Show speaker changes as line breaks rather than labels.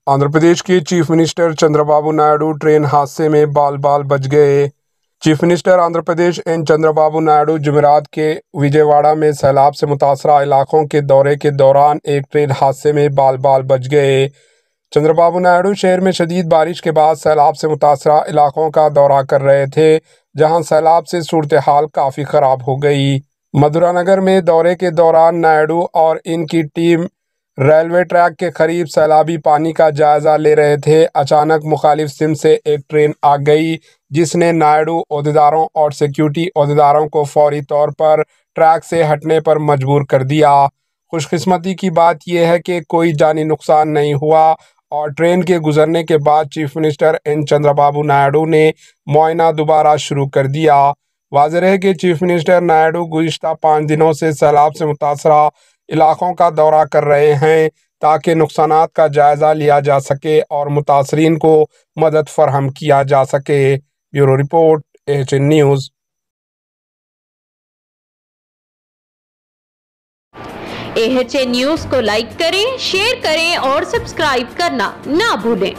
आंध्र प्रदेश के chief minister Chandrababu Naidu train हादसे में बाल बाल बच गए। Chief minister Andhra Pradesh N Chandrababu Naidu जुमेरात के विजयवाड़ा में सैलाब से मुतासरा इलाकों के दौरे के दौरान एक ट्रेन हादसे में बाल बाल बच गए। चंद्रबाबू नायडू शहर में शदीद बारिश के बाद सैलाब से मुतासरा इलाकों का दौरा कर रहे थे, जहां सैलाब से सूरत हाल काफ़ी ख़राब हो गई। मधुरानगर में दौरे के दौरान नायडू और इनकी टीम रेलवे ट्रैक के करीब सैलाबी पानी का जायजा ले रहे थे। अचानक मुखालिफ सिमत से एक ट्रेन आ गई, जिसने नायडू ओहदेदारों और सिक्योरिटी ओहदेदारों को फौरी तौर पर ट्रैक से हटने पर मजबूर कर दिया। खुशकिस्मती की बात यह है कि कोई जानी नुकसान नहीं हुआ और ट्रेन के गुजरने के बाद chief minister N Chandrababu Naidu ने मुआयना दोबारा शुरू कर दिया। वाज़ेह है कि चीफ मिनिस्टर नायडू गुज़िश्ता 5 दिनों से सैलाब से मुतासरा इलाकों का दौरा कर रहे हैं, ताकि नुकसानात का जायज़ा लिया जा सके और मुतासरीन को मदद फरहम किया जा सके। Bureau report, AHN news.
AHN news को लाइक करें, शेयर करें और सब्सक्राइब करना ना भूलें।